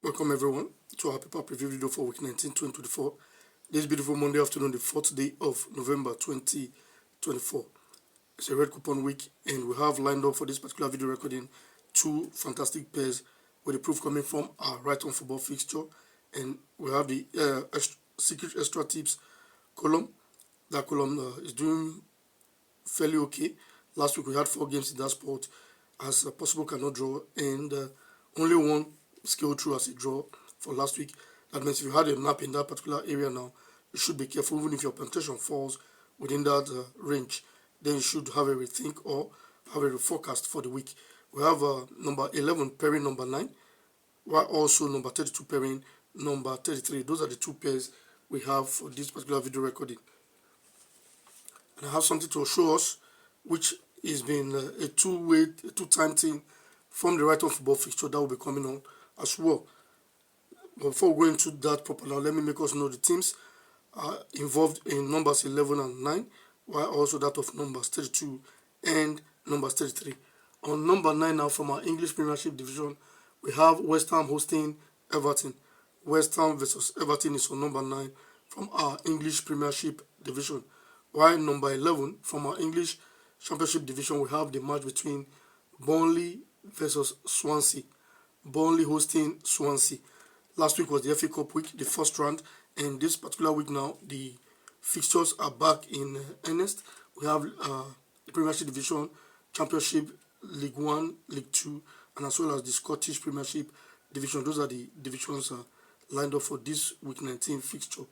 Welcome everyone to our paper preview video for week 19, 2024. This beautiful Monday afternoon, the 4th day of November 2024. It's a red coupon week, and we have lined up for this particular video recording two fantastic pairs with the proof coming from our right on football fixture, and we have the secret extra tips column. That column is doing fairly okay. Last week we had 4 games in that sport as a possible cannot draw, and only one scaled through as a draw for last week. That means if you had a nap in that particular area now, you should be careful. Even if your penetration falls within that range, then you should have a rethink or have a forecast for the week. We have number 11 pairing number 9, while also number 32 pairing number 33. Those are the two pairs we have for this particular video recording. And I have something to show us, which has been a two-time thing from the right on football fixture that will be coming on as well. But before we go into that proper now, let me make us know the teams are involved in numbers 11 and 9, while also that of numbers 32 and numbers 33. On number 9 now, from our English Premiership division, we have West Ham hosting Everton. West Ham versus Everton is on number 9 from our English Premiership division. While number 11 from our English Championship division, we have the match between Burnley versus Swansea. Burnley hosting Swansea. Last week was the FA Cup week, the first round, and this particular week now, the fixtures are back in earnest. We have the Premiership division, Championship, League 1, League 2, and as well as the Scottish Premiership division. Those are the divisions lined up for this week 19 fixture.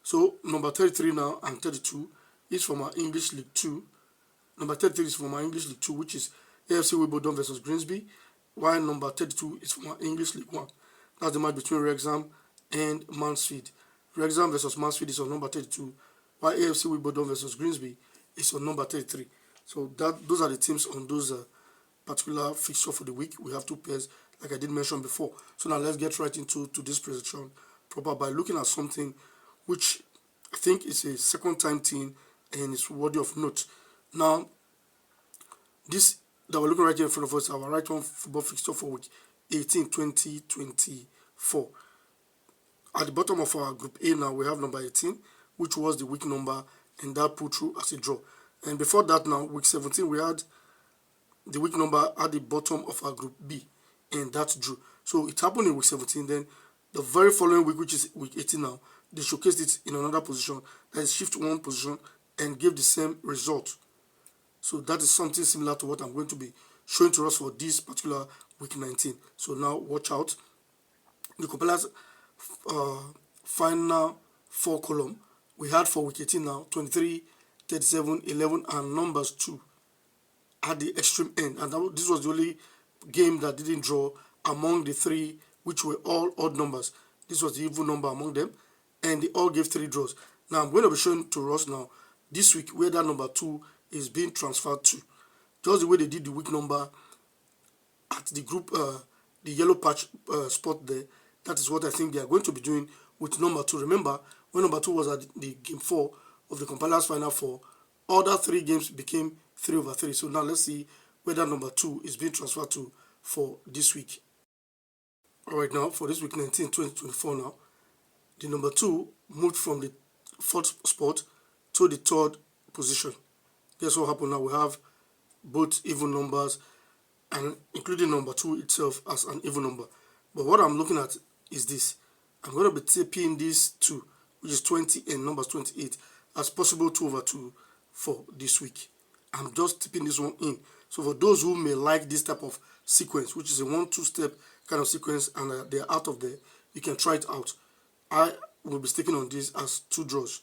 So number 33 now and 32 is from our English League 2. Number 33 is from our English League 2, which is AFC Wimbledon versus Grimsby, while number 32 is from our English League 1. That's the match between Wrexham and Mansfield. Wrexham versus Mansfield is on number 32, while AFC Wimbledon versus Grimsby is on number 33. So those are the teams on those particular fixture for the week. We have 2 pairs, like I did mention before. So now let's get right into this presentation proper by looking at something which I think is a second time thing and it's worthy of note. Now, this that we're looking right here in front of us, our right one football fixture for week 18, 2024. At the bottom of our group A now, we have number 18, which was the week number, and that put through as a draw. And before that now, week 17, we had the week number at the bottom of our group B, and that drew. So it happened in week 17. Then the very following week, which is week 18 now, they showcased it in another position, that is shift 1 position, and gave the same result. So that is something similar to what I'm going to be showing to us for this particular week 19. So now watch out. The compiler's final 4 column we had for week 18 now, 23, 37, 11, and numbers 2 at the extreme end. And this was the only game that didn't draw among the 3, which were all odd numbers. This was the even number among them, and they all gave 3 draws. Now I'm going to be showing to us now this week where that number 2 is being transferred to. Just the way they did the week number at the group, the yellow patch spot there. That is what I think they are going to be doing with number 2. Remember, when number 2 was at the game 4 of the compiler's final 4, other 3 games became 3/3. So now let's see where that number 2 is being transferred to for this week. Alright, now for this week 19, 2024 now, the number 2 moved from the 4th spot to the 3rd position. Guess what happened now? We have both even numbers, and including number 2 itself as an even number. But what I'm looking at is this. I'm going to be tipping this 2, which is 20 and numbers 28, as possible 2/2 for this week. I'm just tipping this one in. So for those who may like this type of sequence, which is a 1-2 step kind of sequence, and they're out of there, you can try it out. I will be sticking on this as 2 draws.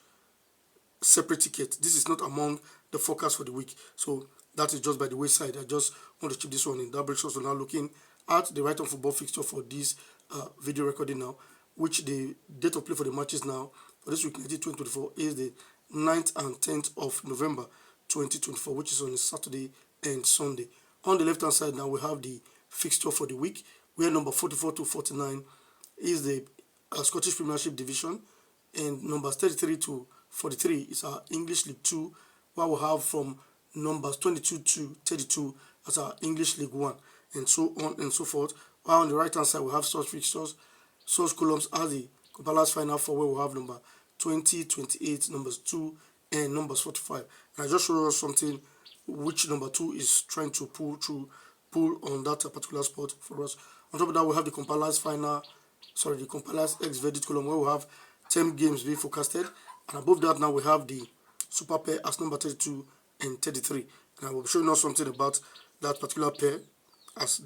Separate ticket. This is not among the forecast for the week, so that is just by the wayside. I just want to chip this one in. That brings us to now looking at the right on football fixture for this video recording now, which the date of play for the matches now for this week 2024 is the 9th and 10th of November 2024, which is on a Saturday and Sunday. On the left hand side now, we have the fixture for the week, where number 44 to 49 is the Scottish Premiership division, and numbers 33 to 43 is our English League 2, while we have from numbers 22 to 32 as our English League 1, and so on and so forth. While on the right hand side we have such fixtures such columns as the compiler's final for where we have number 20, 28, numbers 2, and numbers 45. And I just showed us something which number 2 is trying to pull on that particular spot for us. On top of that, we have the compiler's X verdict column where we have 10 games being forecasted, and above that now we have the super pair as number 32 and 33. And I will be showing us something about that particular pair as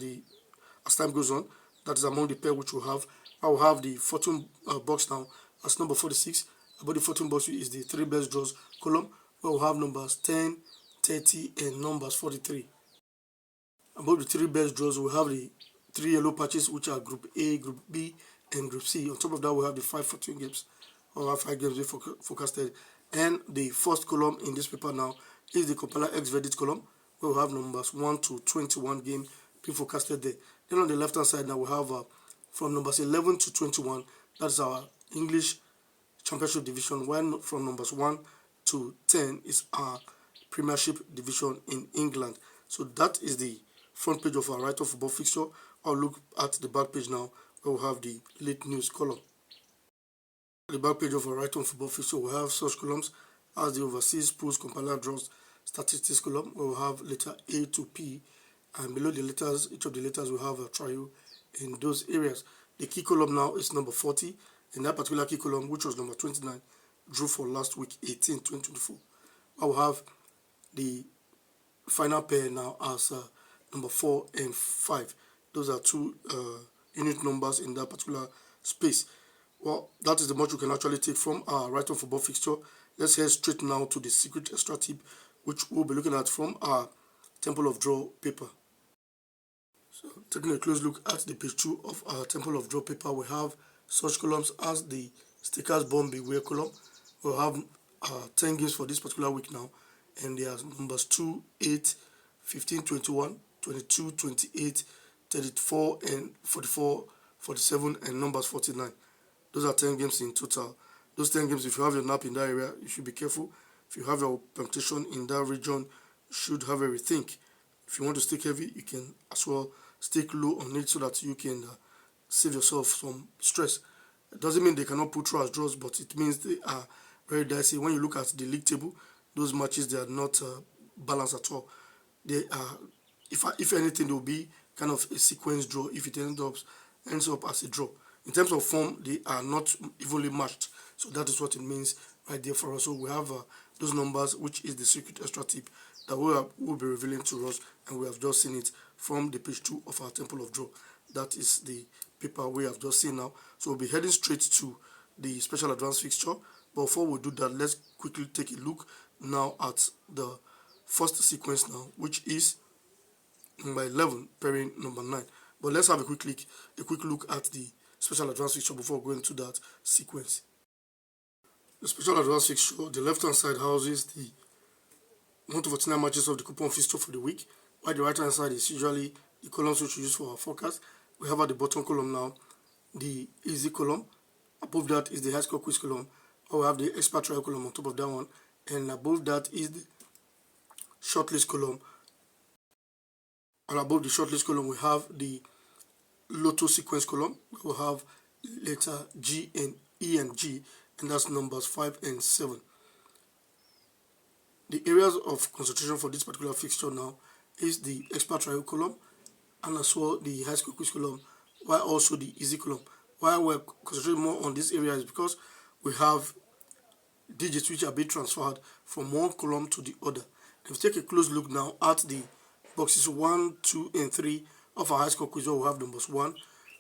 time goes on. That is among the pair which we have. I will have the fortune box now as number 46. Above the fortune box is the 3 best draws column where we have numbers 10, 30, and numbers 43. Above the 3 best draws, we have the 3 yellow patches which are Group A, Group B, and Group C. On top of that, we have the 5 fortune games. We have 5 games forecasted. And the first column in this paper now is the compiler X verdict column where we have numbers 1 to 21 game being forecasted there. Then on the left hand side now we have from numbers 11 to 21, that's our English Championship division, when from numbers 1 to 10 is our Premiership division in England. So that is the front page of our write-off football fixture. I'll look at the back page now where we have the late news column. The back page of our write-off football fixture we have such columns as the overseas pools compiler draws statistics column where we have letter A to P, and below the letters, each of the letters will have a trial in those areas. The key column now is number 40, and that particular key column, which was number 29, drew for last week 18, 2024. I will have the final pair now as number 4 and 5. Those are 2 unit numbers in that particular space. Well, that is the much you can actually take from our write-off football fixture. Let's head straight now to the secret extra tip, which we'll be looking at from our Temple of Draw paper. So, taking a close look at the page 2 of our Temple of Draw paper, we have such columns as the stickers born beware column. We'll have 10 games for this particular week now, and they are numbers 2, 8, 15, 21, 22, 28, 34, and 44, 47, and numbers 49. Those are 10 games in total. Those 10 games, if you have your nap in that area, you should be careful. If you have your permutation in that region, you should have a rethink. If you want to stick heavy, you can as well stick low on it so that you can save yourself some stress. It doesn't mean they cannot put through as draws, but it means they are very dicey. When you look at the league table, those matches, they are not balanced at all. They are, if anything, they will be kind of a sequence draw if it ends up as a draw. In terms of form, they are not evenly matched. So that is what it means right there for us. So we have those numbers, which is the secret extra tip that will be revealing to us, and we have just seen it from the page 2 of our Temple of Draw. That is the paper we have just seen now. So we'll be heading straight to the special advanced fixture. But before we do that, let's quickly take a look now at the first sequence now, which is number 11 pairing number 9. But let's have a quick look at the special advanced fixture before going to that sequence. The special advanced fixture, the left hand side houses the 1 to 49 matches of the coupon fixture for the week, while the right hand side is usually the columns which we use for our forecast. We have at the bottom column now the easy column. Above that is the high score quiz column. Or we have the expert trial column on top of that one, and above that is the shortlist column. And above the shortlist column we have the lotto sequence column. We will have letter G and E and G, and that's numbers 5 and 7. The areas of concentration for this particular fixture now is the expert trial column and as well the high school quiz column, while also the easy column. Why we're concentrating more on this area is because we have digits which are being transferred from one column to the other. If you take a close look now at the boxes 1, 2, and 3 of our high school quiz, we have numbers 1,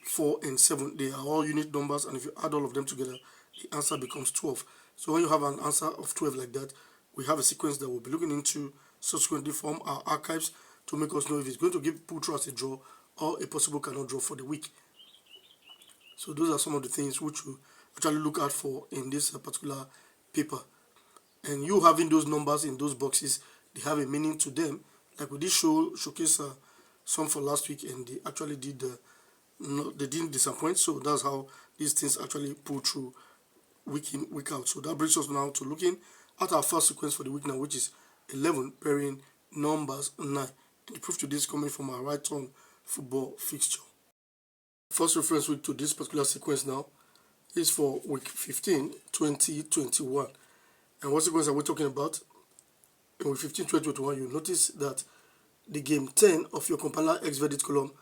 4, and 7. They are all unit numbers, and if you add all of them together, the answer becomes 12. So when you have an answer of 12 like that, we have a sequence that we'll be looking into subsequently from our archives to make us know if it's going to put through as a draw or a possible cannot draw for the week. So those are some of the things which we actually look out for in this particular paper. And you having those numbers in those boxes, they have a meaning to them. Like we did showcase some for last week, and they actually did they didn't disappoint. So that's how these things actually pull through week in, week out. So that brings us now to looking at our first sequence for the week now, which is 11 pairing numbers 9. The proof to this coming from our right on football fixture. First reference week to this particular sequence now is for week 15, 2021. And what sequence are we talking about? In week 15, 2021, you notice that the game 10 of your compiler X verdict column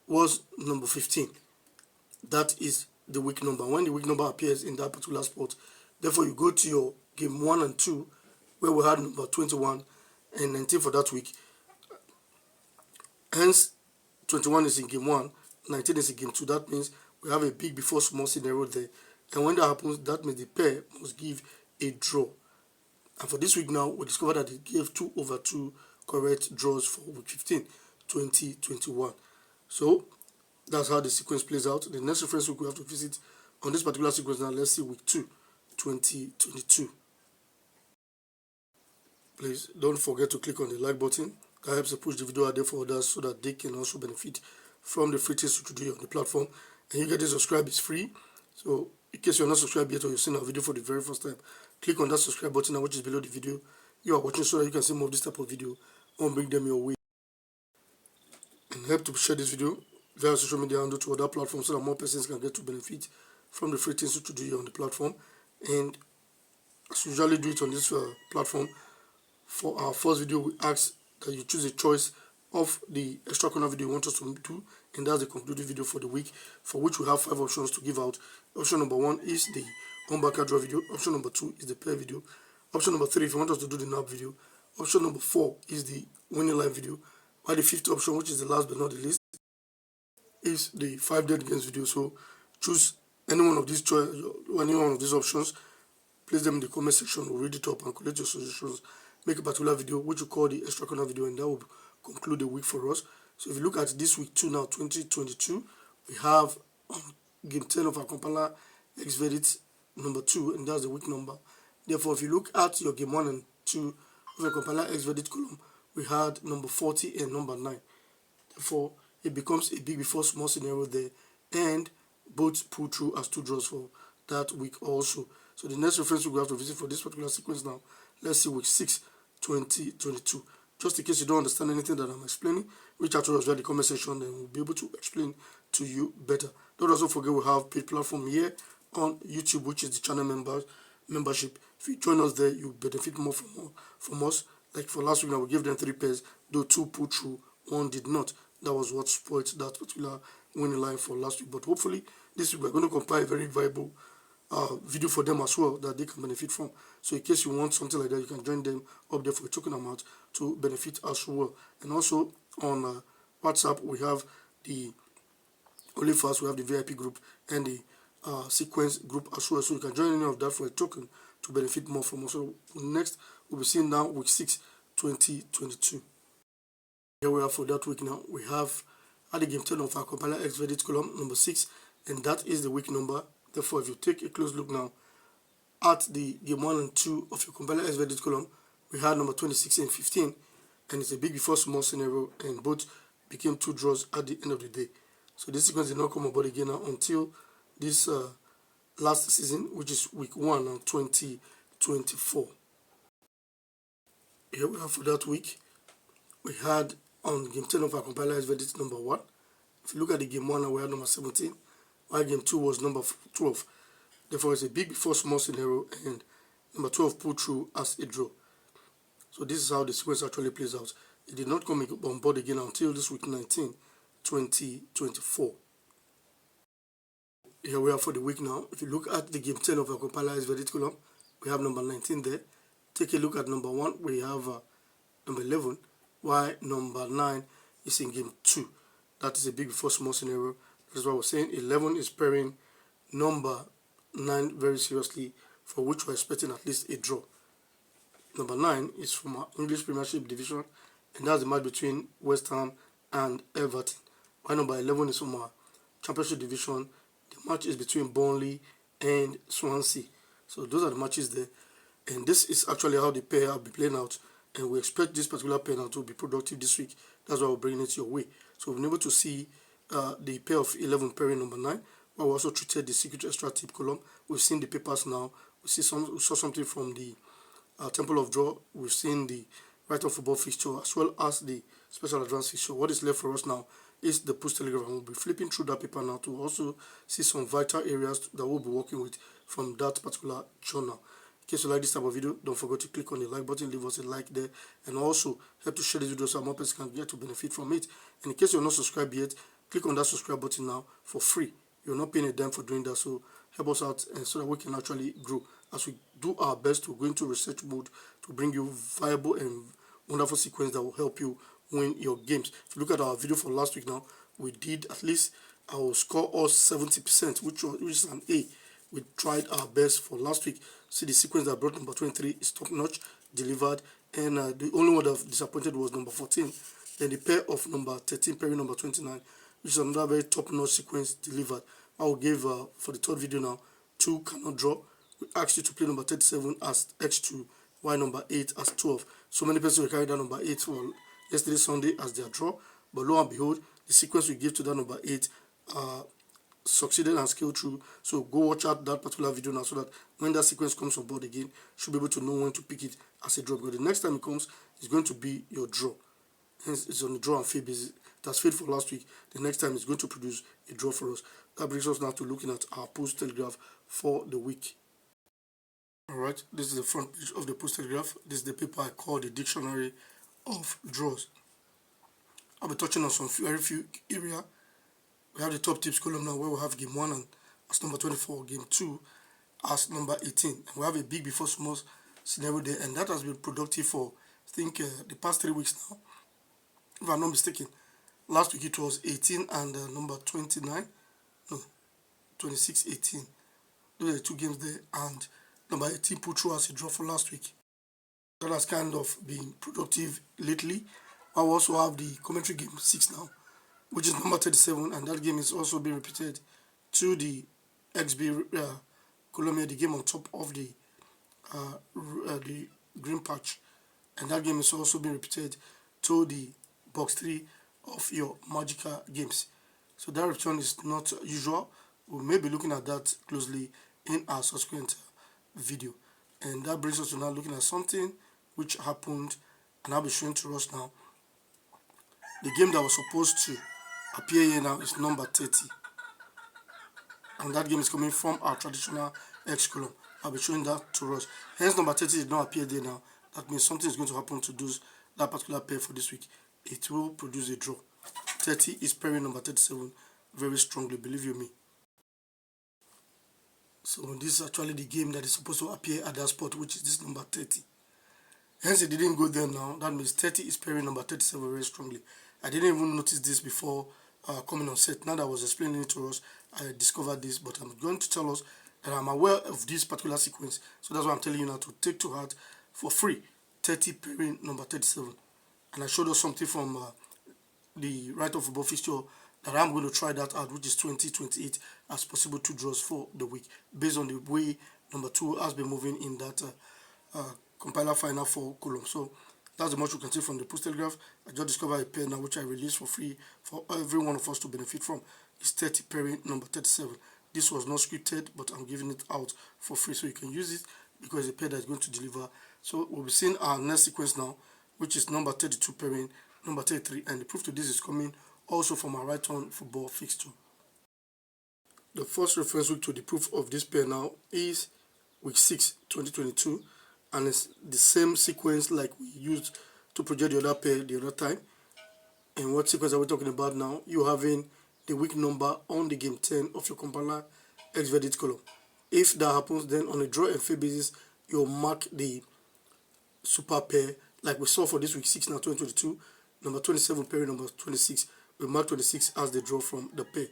was number 15. That is the week number. When the week number appears in that particular spot, therefore you go to your game 1 and 2, where we had number 21 and 19 for that week. Hence, 21 is in game 1, 19 is in game 2. That means we have a big before small scenario there. And when that happens, that means the pair must give a draw. And for this week now, we discovered that it gave 2/2 correct draws for week 15, 2021. So that's how the sequence plays out. The next reference week we have to visit on this particular sequence now, let's see week 2, 2022. Please don't forget to click on the like button. That helps to push the video out there for others so that they can also benefit from the free things you do on the platform. And you get to subscribe, it's free. So in case you're not subscribed yet or you've seen our video for the very first time, click on that subscribe button which is below the video you are watching so that you can see more of this type of video and bring them your way. And help to share this video via social media handle to other platforms so that more persons can get to benefit from the free things you do on the platform. And as we usually do it on this platform, for our first video we ask that you choose a choice of the extra corner video you want us to do, and that's the concluding video for the week, for which we have 5 options to give out. Option number 1 is the on-backer draw video. Option number 2 is the pair video. Option number 3, if you want us to do the nap video. Option number 4 is the winning line video. While the 5th option, which is the last but not the least, is the 5 dead games video. So choose any one of these options, place them in the comment section, we'll read it up and collect your suggestions. Make a particular video which we call the extra corner video, and that will conclude the week for us. So if you look at this week 2 now, 2022, we have game 10 of our compiler X verdict number 2, and that's the week number. Therefore, if you look at your game 1 and 2 of your compiler X verdict column, we had number 40 and number 9. Therefore, it becomes a big before small scenario there, and both pull through as 2 draws for that week also. So the next reference we have to visit for this particular sequence now, let's see week 6, 2022. Just in case you don't understand anything that I'm explaining, reach out to us via the comment section and we'll be able to explain to you better. Don't also forget we have paid platform here on YouTube, which is the channel membership. If you join us there, you benefit more from us. Like for last week now, we gave them 3 pairs, though 2 pulled through, 1 did not. That was what spoiled that particular winning line for last week. But hopefully this week we're going to compile a very viable video for them as well that they can benefit from. So in case you want something like that, you can join them up there for a token amount to benefit as well. And also on WhatsApp, we have the Only Fast, we have the VIP group and the sequence group as well. So you can join any of that for a token to benefit more from us. So next, we'll be seeing now week 6, 2022. Here we are for that week now. We have at the game 10 of our compiler X verdict column number 6, and that is the week number. Therefore, if you take a close look now at the game 1 and 2 of your compiler X verdict column, we had number 26 and 15, and it's a big before small scenario, and both became 2 draws at the end of the day. So this sequence did not come about again now until this last season, which is week 1 and 2024. Here we are for that week. We had on game 10 of our compiler X verdict number 1. If you look at the game 1, we had number 17. While game 2 was number 12. Therefore, it's a big before small scenario, and number 12 pulled through as a draw. So this is how the sequence actually plays out. It did not come on board again until this week 19, 2024. Here we are for the week now. If you look at the game 10 of our compiler X verdict column, we have number 19 there. Take a look at number 1, we have number 11, while number 9 is in game 2. That is a big before small scenario. That's why we're saying 11 is pairing number 9 very seriously, for which we're expecting at least a draw. Number 9 is from our English Premiership division, and that's the match between West Ham and Everton. While number 11 is from our Championship division, the match is between Burnley and Swansea. So those are the matches there, and this is actually how the pair will be playing out, and we expect this particular pair now to be productive this week. That's why we're bringing it your way. So we've been able to see the pair of 11 pairing number 9, but we also treated the secret extra tip column. We've seen the papers now. We saw something from the Temple of Draw. We've seen the right of football fixture as well as the special advance fixture. What is left for us now is the Post Telegraph, and we'll be flipping through that paper now to also see some vital areas that we'll be working with from that particular journal. In case you like this type of video, don't forget to click on the like button, leave us a like there, and also help to share this video so more people can get to benefit from it. And in case you're not subscribed yet, click on that subscribe button now for free. You're not paying a dime for doing that, so help us out and so that we can actually grow as we do our best to go into research mode to bring you viable and wonderful sequence that will help you win your games. If you look at our video for last week now, we did at least our score all 70%, which is an A. We tried our best for last week. See, the sequence that brought number 23 is top notch, delivered, and the only one that disappointed was number 14. Then the pair of number 13 pairing number 29, which is another very top notch sequence, delivered. I will give for the third video now 2 cannot draw. We asked you to play number 37 as x2, while number 8 as 12. So many people will carry that number 8 for yesterday Sunday as their draw, but lo and behold, the sequence we give to that number 8 succeeded and scaled through. So go watch out that particular video now so that when that sequence comes on board again, you should be able to know when to pick it as a draw, because the next time it comes, it's going to be your draw. Hence, it's on the draw and fail basis. That's failed for last week. The next time it's going to produce a draw for us. That brings us now to looking at our Post Telegraph for the week. Alright, this is the front page of the Post Telegraph. This is the paper I call the Dictionary of Draws. I'll be touching on some very few areas. We have the top tips column now, where we have game 1 and as number 24, game 2 as number 18. And we have a big before small scenario there, and that has been productive for, I think, the past 3 weeks now, if I'm not mistaken. Last week it was 18 and number 29, no, 26, 18. Those are the 2 games there, and number 18 put through as a draw for last week. That has kind of been productive lately. I also have the commentary game 6 now, which is number 37, and that game is also being repeated to the XB Colombia, the game on top of the green patch, and that game is also being repeated to the box 3 of your Magica games. So that return is not usual. We may be looking at that closely in our subsequent video, and that brings us to now looking at something which happened, and I'll be showing to us now. The game that was supposed to appear here now is number 30, and that game is coming from our traditional X column. I'll be showing that to us. Hence number 30 did not appear there now. That means something is going to happen to that particular pair for this week. It will produce a draw. 30 is pairing number 37 very strongly, believe you me. So this is actually the game that is supposed to appear at that spot, which is this number 30. Hence it didn't go there now. That means 30 is pairing number 37 very strongly. I didn't even notice this before coming on set. Now that I was explaining it to us, I discovered this, but I'm going to tell us that I'm aware of this particular sequence. So that's why I'm telling you now to take to heart for free. 30 pairing number 37. And I showed us something from the right of football fixture that I'm going to try that out, which is 2028 as possible 2 draws for the week, based on the way number 2 has been moving in that compiler final for column. So that's the much you can see from the Post Telegraph. I just discovered a pair now which I released for free for every one of us to benefit from. It's 30 pairing number 37. This was not scripted, but I'm giving it out for free so you can use it because it's a pair that is going to deliver. So we'll be seeing our next sequence now, which is number 32 pairing number 33, and the proof to this is coming also from our right on football fixture. The first reference week to the proof of this pair now is week 6 2022, and it's the same sequence like we used to project the other pair the other time. And what sequence are we talking about now? You having the week number on the game 10 of your compiler X verdict column. If that happens, then on a draw and fail basis, you'll mark the super pair like we saw for this week 6 now 2022. Number 27 pairing number 26. We mark 26 as the draw from the pair.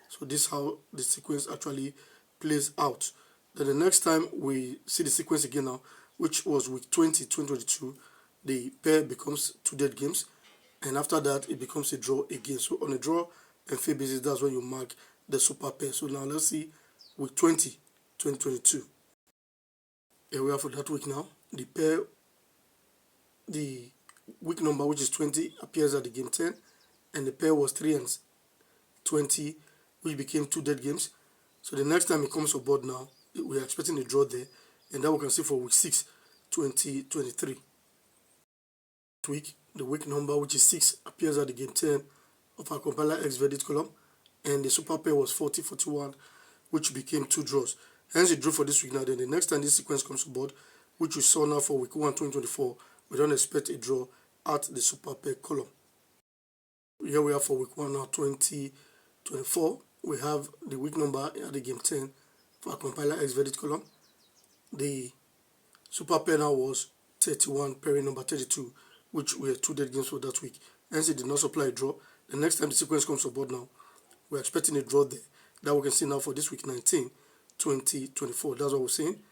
So this is how the sequence actually plays out. Then the next time we see the sequence again now, which was week 20 2022, the pair becomes 2 dead games, and after that it becomes a draw again. So on a draw and fail basis, that's when you mark the super pair. So now let's see week 20 2022. Here we are for that week now. The pair, the week number, which is 20, appears at the game 10, and the pair was 3 and 20, which became 2 dead games. So the next time it comes on board now, we are expecting a draw there, and that we can see for week 6 2023. Week, the week number, which is 6, appears at the game 10, of our compiler X verdict column, and the super pair was 40-41, which became 2 draws. Hence the draw for this week now. Then the next time this sequence comes to board, which we saw now for week 1 2024, we don't expect a draw at the super pair column. Here we are for week 1 now 2024. We have the week number at the game 10 for our compiler X verdict column. The super pair now was 31, pairing number 32, which were 2 dead games for that week. Hence it did not supply a draw. The next time the sequence comes to board now, we're expecting a draw there. That we can see now for this week 19 2024. That's what we're saying.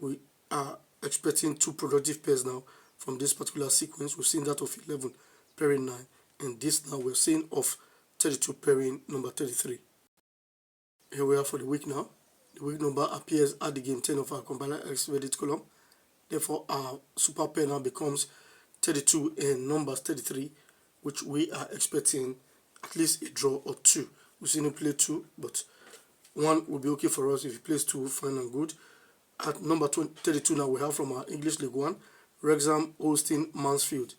We are expecting 2 productive pairs now from this particular sequence. We've seen that of 11 pairing 9, and this now we're seeing of 32 pairing number 33. Here we are for the week now. The week number appears at the game 10 of our compiler X verdict column. Therefore our super pair now becomes 32 and numbers 33, which we are expecting at least a draw or 2. We've seen him play 2, but 1 will be okay for us. If he plays 2, fine and good. At number 32 now, we have from our English League 1, Wrexham hosting Mansfield.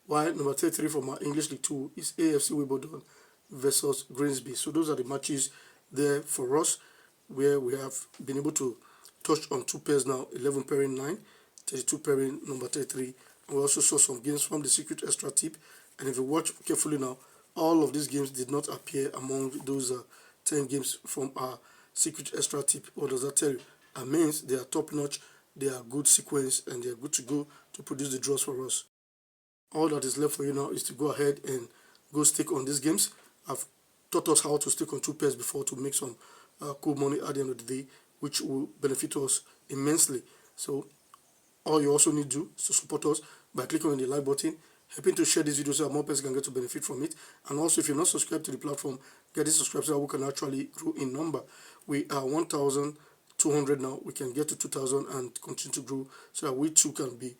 While number 33 from our English League 2 is AFC Wimbledon versus Grimsby. So those are the matches there for us, where we have been able to touch on 2 pairs now, 11 pairing 9, 32 pairing number 33. And we also saw some games from the secret extra tip. And if you watch carefully now, all of these games did not appear among those 10 games from our secret extra tip. What does that tell you? That means they are top notch, they are good sequence, and they are good to go to produce the draws for us. All that is left for you now is to go ahead and go stick on these games. I've taught us how to stick on 2 pairs before to make some cool money at the end of the day, which will benefit us immensely. So all you also need to do is to support us by clicking on the like button, helping to share this video so that more people can get to benefit from it. And also, if you're not subscribed to the platform, get this subscribed so that we can actually grow in number. We are 1,200 now. We can get to 2,000 and continue to grow so that we too can be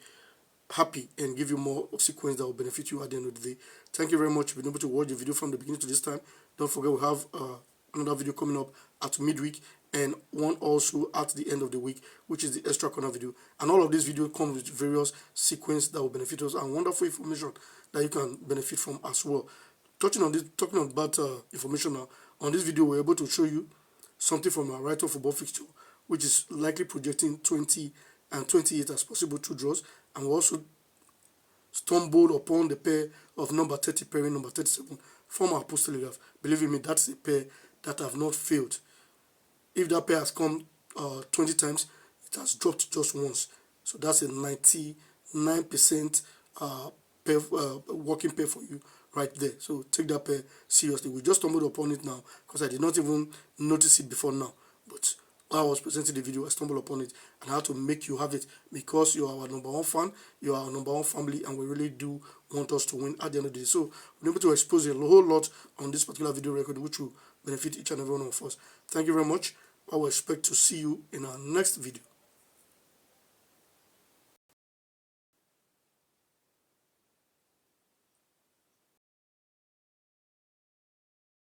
happy and give you more sequence that will benefit you at the end of the day. Thank you very much for being able to watch the video from the beginning to this time. Don't forget we have another video coming up at midweek, and one also at the end of the week, which is the extra corner video. And all of this video comes with various sequence that will benefit us and wonderful information that you can benefit from as well. Talking about information now, on this video we're able to show you something from our right football fixture, which is likely projecting 20 and 28 as possible 2 draws, and we also stumbled upon the pair of number 30 pairing number 37 from our post Telegraph. Believe me, that's a pair that have not failed. If that pair has come 20 times, it has dropped just once. So that's a 99% working pair for you right there. So take that pair seriously. We just stumbled upon it now because I did not even notice it before now. But while I was presenting the video, I stumbled upon it and I had to make you have it because you are our number 1 fan, you are our number 1 family, and we really do want us to win at the end of the day. So we're able to expose a whole lot on this particular video record, which will benefit each and every one of us. Thank you very much. I will expect to see you in our next video.